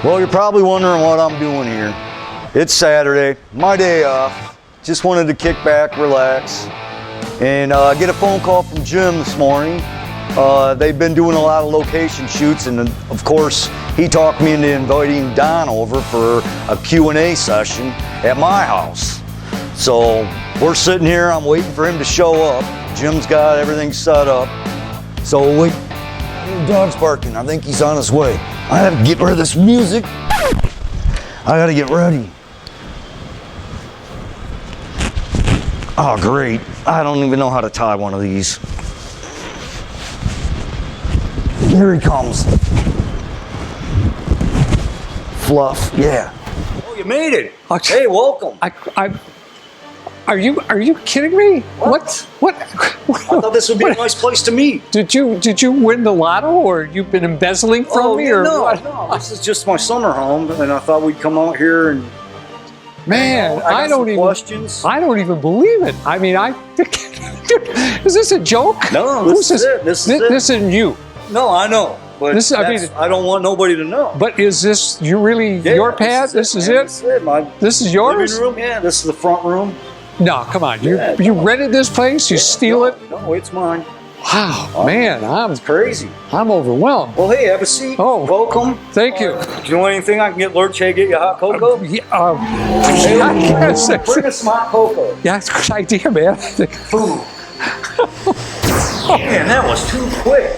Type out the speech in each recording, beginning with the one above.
Well, you're probably wondering what I'm doing here. It's Saturday, my day off. Just wanted to kick back, relax, and get a phone call from Jim this morning. They've been doing a lot of location shoots, and of course, he talked me into inviting Don over for a Q&A session at my house. So we're sitting here, I'm waiting for him to show up. Jim's got everything set up. So wait, the dog's barking. I think he's on his way. I have to get rid of this music. I gotta get ready. Oh, great. I don't even know how to tie one of these. Here he comes. Fluff, yeah. Oh, you made it. Hey, welcome. Are you kidding me? What? I thought this would be a nice place to meet. Did you win the lotto, or you've been embezzling from me, or no, what? No, this is just my summer home, and I thought we'd come out here and. Man, I don't even believe it. I mean, dude, is this a joke? No, this is it. This isn't you. No, I know, but I don't want nobody to know. But is this your pad? This is it. This is yours. Living room. Yeah, this is the front room. No, come on. You rented this place? You steal it? No, it's mine. Wow, man, it's crazy. I'm overwhelmed. Well, hey, have a seat. Oh, welcome. Thank you. Do you want anything I can get Lurch? Hey, get you hot cocoa? Hey, bring us some hot cocoa. Yeah, it's a good idea, man. Food. Man, that was too quick.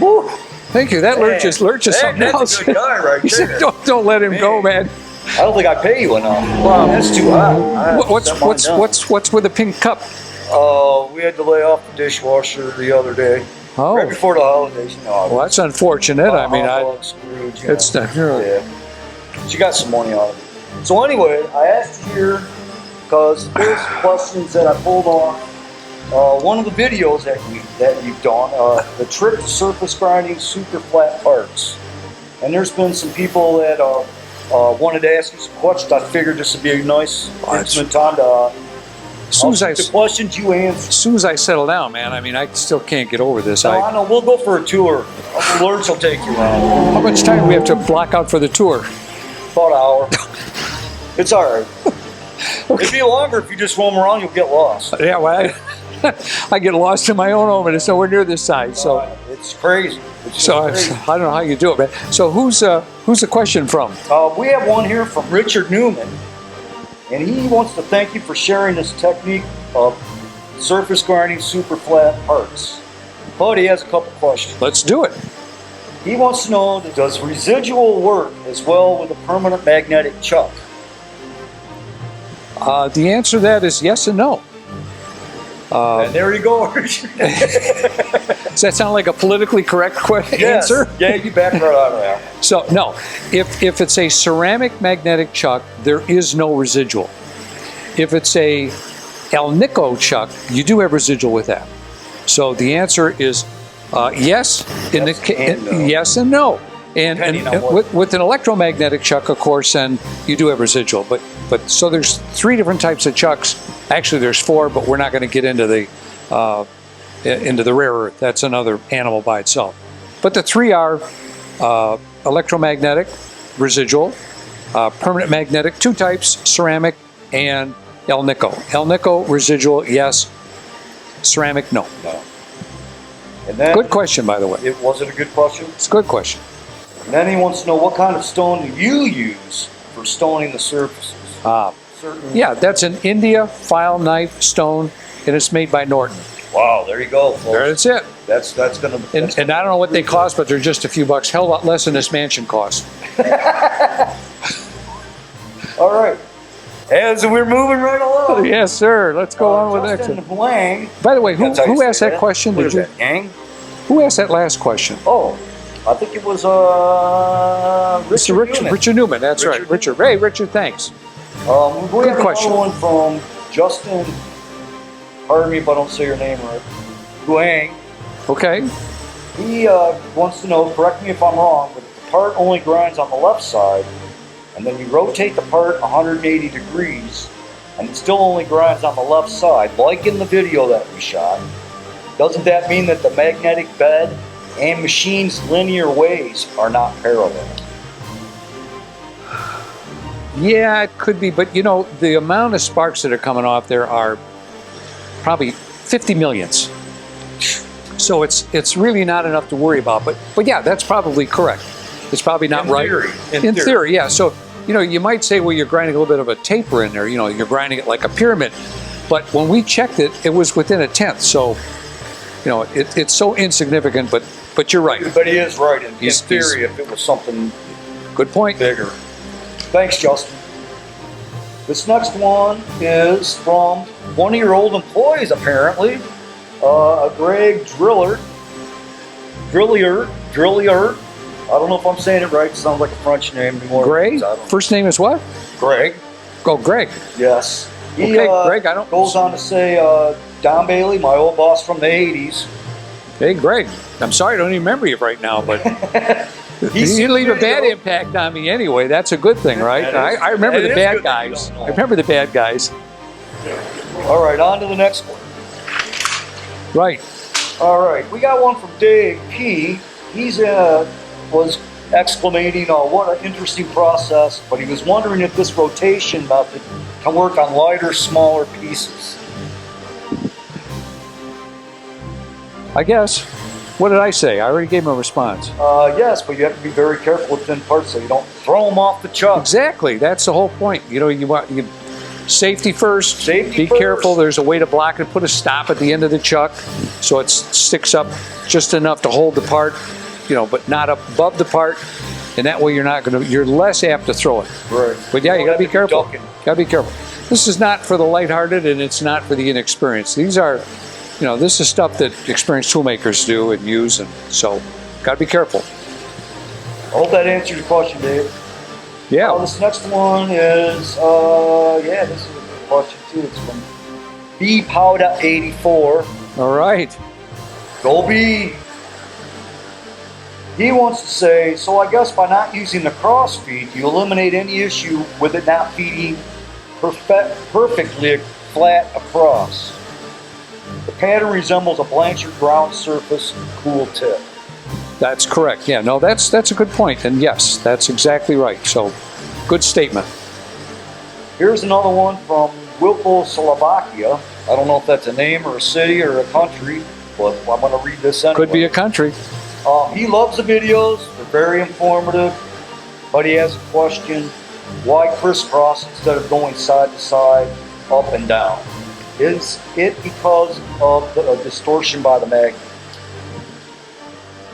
Woo. Thank you. That Lurch is something else. That's a good guy right there. Don't let him go, man. I don't think I pay you enough. Wow, that's too hot. What's with the pink cup? We had to lay off the dishwasher the other day. Oh. Right before the holidays. Well, that's unfortunate. I mean, it's not. Yeah. She got some money out of it. So anyway, I asked you here because there's questions that I pulled on one of the videos that you've done, the trip to surface grinding super flat parts. And there's been some people that wanted to ask you some questions. I figured this would be a nice intimate time to the questions you answer. As soon as I settle down, man, I mean, I still can't get over this. I know. We'll go for a tour. Lurch will take you around. How much time do we have to block out for the tour? About an hour. It's all right. Okay. It'd be longer if you just roam around. You'll get lost. Yeah, well, I get lost in my own home, and it's nowhere near this side. So it's crazy. Crazy. I don't know how you do it, man. So who's the question from? We have one here from Richard Newman. And he wants to thank you for sharing this technique of surface grinding super flat parts. But he has a couple questions. Let's do it. He wants to know, does residual work as well with a permanent magnetic chuck? The answer to that is yes and no. And there you go. Does that sound like a politically correct answer? Yeah, you back right out of that. So no, if it's a ceramic magnetic chuck, there is no residual. If it's a alnico chuck, you do have residual with that. So the answer is yes. Yes and no. And with an electromagnetic chuck, of course, then you do have residual. But so there's 3 different types of chucks. Actually, there's 4, but we're not going to get into the rare earth. That's another animal by itself. But the 3 are electromagnetic, residual, permanent magnetic, 2 types, ceramic and alnico. Alnico, residual, yes. Ceramic, no. And then, good question, by the way. Was it a good question? It's a good question. And then he wants to know, what kind of stone do you use for stoning the surfaces? Yeah, that's an India file knife stone, and it's made by Norton. Wow, there you go, folks. That's it. That's gonna. And I don't know what they cost, but they're just a few bucks. Hell, a lot less than this mansion costs. All right. As we're moving right along. Yes, sir. Let's go on with the next one. Lang. By the way, who asked that question? What is that, Yang? Who asked that last question? Oh, I think it was Richard Newman. Richard Newman. That's right. Richard. Hey, Richard. Thanks. We have another one from Justin. Pardon me if I don't say your name right. Guang. Okay. He wants to know, correct me if I'm wrong, but if the part only grinds on the left side, and then you rotate the part 180 degrees, and it still only grinds on the left side, like in the video that we shot, doesn't that mean that the magnetic bed and machine's linear ways are not parallel? Yeah, it could be, but you know, the amount of sparks that are coming off there are probably 50 millions. So it's really not enough to worry about. But yeah, that's probably correct. It's probably not right. In theory, yeah. So, you know, you might say, well, you're grinding a little bit of a taper in there. You know, you're grinding it like a pyramid. But when we checked it, it was within a tenth. So, you know, it's so insignificant. But you're right. But he is right. In theory, if it was something good point, bigger. Thanks, Justin. This next one is from one of your old employees, apparently, a Greg Drillier. I don't know if I'm saying it right. It sounds like a French name anymore. Greg? First name is what? Greg. Oh, Greg. Yes. Okay, Greg, I don't... Goes on to say, Don Bailey, my old boss from the 80s. Hey, Greg. I'm sorry I don't even remember you right now, but... You leave a bad impact on me anyway. That's a good thing, right? I remember the bad guys. I remember the bad guys. All right, on to the next one. Right. All right, we got one from Dave P. He's was exclamating, what an interesting process, but he was wondering if this rotation method can work on lighter, smaller pieces. I guess. What did I say? I already gave him a response. Yes, but you have to be very careful with thin parts so you don't throw them off the chuck. Exactly. That's the whole point. You know, you safety first. Be careful. There's a way to block it. Put a stop at the end of the chuck so it sticks up just enough to hold the part, you know, but not up above the part. And that way you're less apt to throw it. Right. But yeah, you got to be careful. Got to be careful. This is not for the lighthearted and it's not for the inexperienced. These are, you know, this is stuff that experienced toolmakers do and use, and so got to be careful. I hope that answers your question, Dave. Yeah. This next one is, this is a good question too. It's from B Powder 84. All right. Go B. He wants to say, so I guess by not using the cross feed, you eliminate any issue with it not feeding perfectly flat across. The pattern resembles a Blanchard ground surface cool tip. That's correct. Yeah, no, that's a good point. And yes, that's exactly right. So, good statement. Here's another one from Wilpo, Slovakia. I don't know if that's a name or a city or a country, but I'm going to read this anyway. Could be a country. He loves the videos. They're very informative. But he has a question. Why crisscross instead of going side to side, up and down? Is it because of the distortion by the magnet?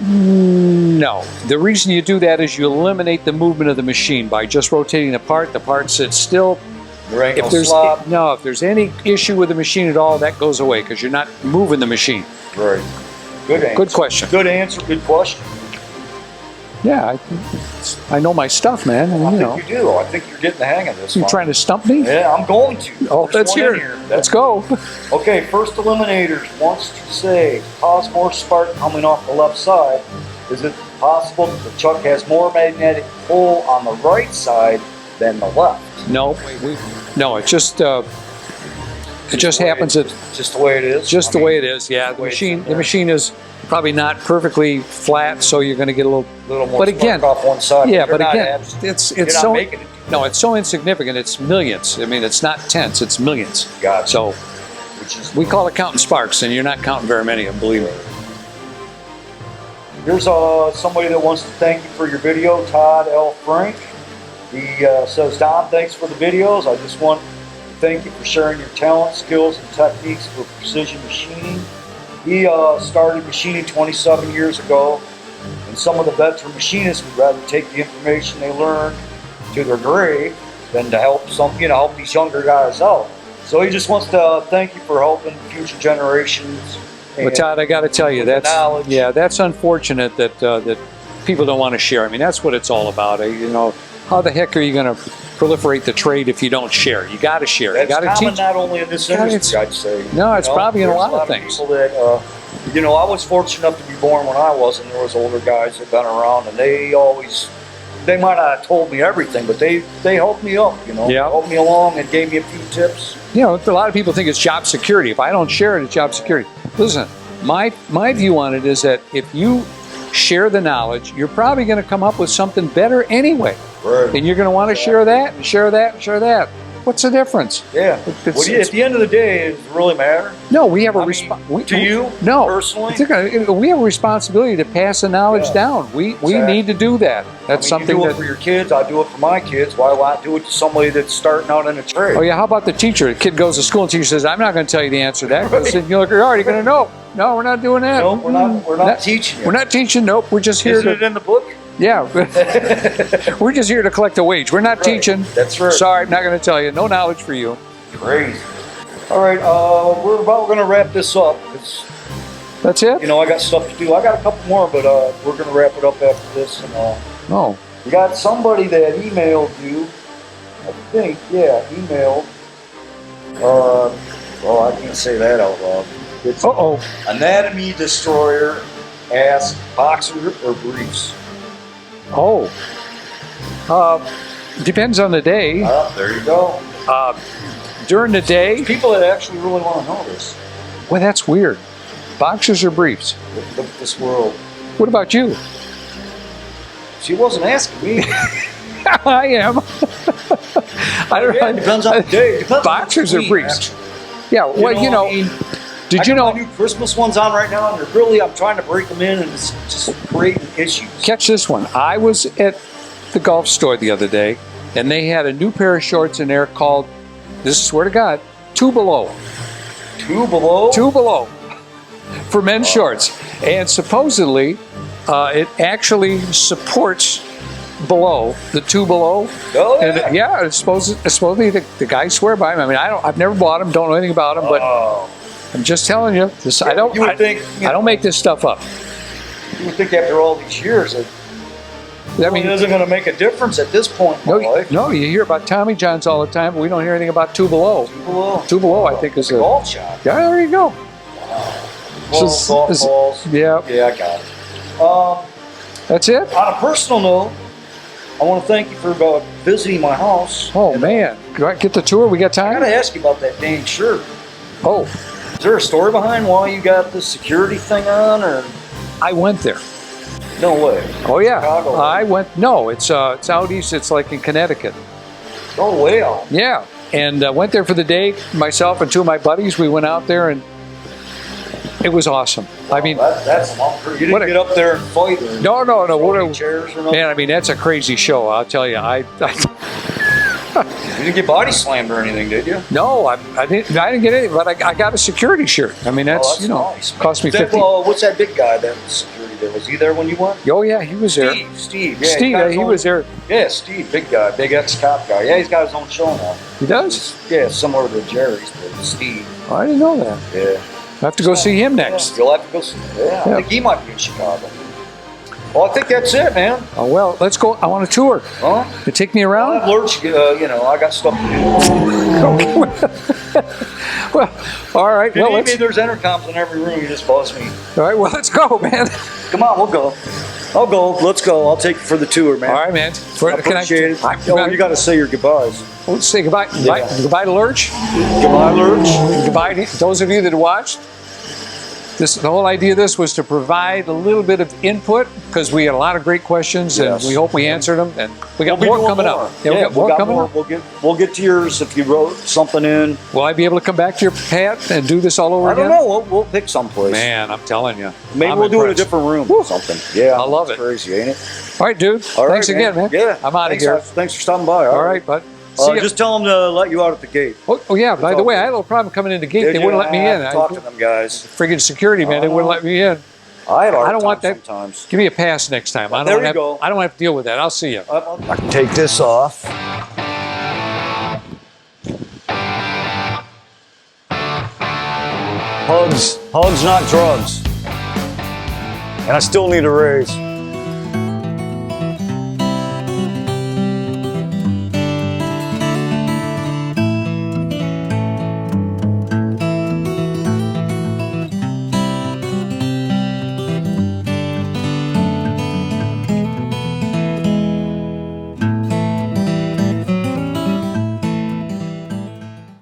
No. The reason you do that is you eliminate the movement of the machine by just rotating the part sits still. There ain't no slop. No, if there's any issue with the machine at all, that goes away because you're not moving the machine. Right. Good answer. Good question. Good answer. Good question. Yeah, I know my stuff, man. And, I think you do. I think you're getting the hang of this. You trying to stump me? Yeah, I'm going to. Oh, let's hear it. Let's go. Okay, first eliminators wants to say, cause more spark coming off the left side. Is it possible that the chuck has more magnetic pull on the right side than the left? No, no. It just happens. Just the way it is. Just the way it is. Yeah, the machine is probably not perfectly flat, so you're going to get a little more. But again, off one side. Yeah, but again, it's so no, it's so insignificant. It's millions. I mean, it's not tenths. It's millions. Gotcha. So, we call it counting sparks, and you're not counting very many of them. Believe me. Here's somebody that wants to thank you for your video, Todd L. Frank. He says, Don, thanks for the videos. I just want to thank you for sharing your talent, skills, and techniques for precision machining. He started machining 27 years ago, and some of the veteran machinists would rather take the information they learned to their grave than to help help these younger guys out. So he just wants to thank you for helping future generations. Well, Todd, I got to tell you, that's unfortunate that people don't want to share. I mean, that's what it's all about. You know, how the heck are you going to proliferate the trade if you don't share? You got to share. That's you got to common teach. Not only in this industry, I'd say. No, it's probably in a lot of things. People that, I was fortunate enough to be born when I was, and there was older guys that been around, and they might not have told me everything, but they helped me up. Helped me along and gave me a few tips. You know, a lot of people think it's job security. If I don't share it, it's job security. Listen, my view on it is that if you share the knowledge, you're probably going to come up with something better anyway. Right. And you're going to want to share that and share that and share that. What's the difference? Yeah. At the end of the day, does it really matter? No, we have a To you, no, personally? we have a responsibility to pass the knowledge down. We need to do that. That's something you do that. it for your kids. I do it for my kids. Why not do it to somebody that's starting out in a trade? Oh yeah, how about the teacher? The kid goes to school and teacher says, "I'm not going to tell you the answer to that." Because you look, you're already going to know. No, we're not doing that. No, we're not. We're not teaching you. We're not teaching. Nope. We're just here Isn't it in the book? Yeah. We're just here to collect a wage. We're not teaching. That's right. Sorry, I'm not going to tell you. No knowledge for you. Great. All right, we're about going to wrap this up. That's it? You know, I got stuff to do. I got a couple more, but we're going to wrap it up after this. And Oh. we got somebody that emailed you. I think, emailed. I can't say that out loud. It's Anatomy Destroyer asks, boxer or briefs? Oh. Depends on the day. There you go. During the day, People that actually really want to know this. well, that's weird. Boxers or briefs? This world. What about you? She wasn't asking me. I am. It depends on the day. Depends Boxers on or the briefs? actually. Yeah, well, I mean, did I you got know? my new Christmas ones on right now, and I'm trying to break them in, and it's just creating issues. Catch this one. I was at the golf store the other day, and they had a new pair of shorts in there called, this is swear to God, 2 Below. 2 Below? 2 Below for men's shorts. And supposedly, it actually supports below, the 2 Below. Oh, yeah. And it's supposedly the guys swear by them. I mean, I've never bought them, don't know anything about them, but I'm just telling you, this, I don't make this stuff up. You would think after all these years that it isn't going to make a difference at this point in my life. No, you hear about Tommy Johns all the time, but we don't hear anything about 2 Below. 2 Below. 2 Below, I think, is a golf shot. Yeah, there you go. Well, golf balls. Yeah. Yeah, I got it. That's it? On a personal note, I want to thank you for visiting my house. Oh, man. Get the tour? We got I time? got to ask you about that dang shirt. Oh, Is there a story behind why you got the security thing on, or I went there. no way? Oh, yeah. Chicago. I went. No, it's out east. It's like in Connecticut. No way out. Yeah. And went there for the day. Myself and 2 of my buddies, we went out there, and it was awesome. I mean, that's you didn't get up there and fight. Or no. throw chairs or nothing? Man, I mean, that's a crazy show. I'll tell you. You didn't get body slammed or anything, did you? No, I didn't get anything, but I got a security shirt. I mean, that's nice. cost me $50. Well, what's that big guy that was security there? Was he there when you went? Oh yeah, he was there. Steve. Yeah, Steve, he was there. Yeah, Steve, big guy, big ex-cop guy. Yeah, he's got his own show now. He does? Yeah, similar to Jerry's, but Steve. Oh, I didn't know that. Yeah. I have to go see him next. Yeah, you'll have to go see him. Yeah, I think he might be in Chicago. Well, I think that's it, man. Oh well, let's go. I want a tour. Huh? You take me around? I've lurched, I got stuff to do. Well, all right. Well, Well, there's intercoms in every room. You just buzz me. all right. Well, let's go, man. Come on, we'll go. I'll go. Let's go. I'll take you for the tour, man. All right, man. I appreciate it. You got to say your goodbyes. Let's say goodbye. Yeah. Goodbye to Lurch. Goodbye, Lurch. Goodbye to those of you that watched. The whole idea of this was to provide a little bit of input because we had a lot of great questions and we hope we answered them. And we got more coming up. Yeah, we got more coming up. We'll get to yours if you wrote something in. Will I be able to come back to your Pat and do this all over again? I don't know. We'll pick someplace. Man, I'm telling you. Maybe we'll do it in a different room or something. Yeah, I love it. Crazy, ain't it? All right, dude. All right, Thanks again, man. Yeah. I'm out of here. Thanks for stopping by. All right, bud. Just tell them to let you out at the gate. Oh yeah. By the way, I had a little problem coming in the gate. They wouldn't let me in. Talk to them guys. Friggin' security man, they wouldn't let me in. I don't want that. Sometimes. Give me a pass next time. I don't have to deal with that. I'll see you. I can take this off. Hugs, not drugs. And I still need a raise.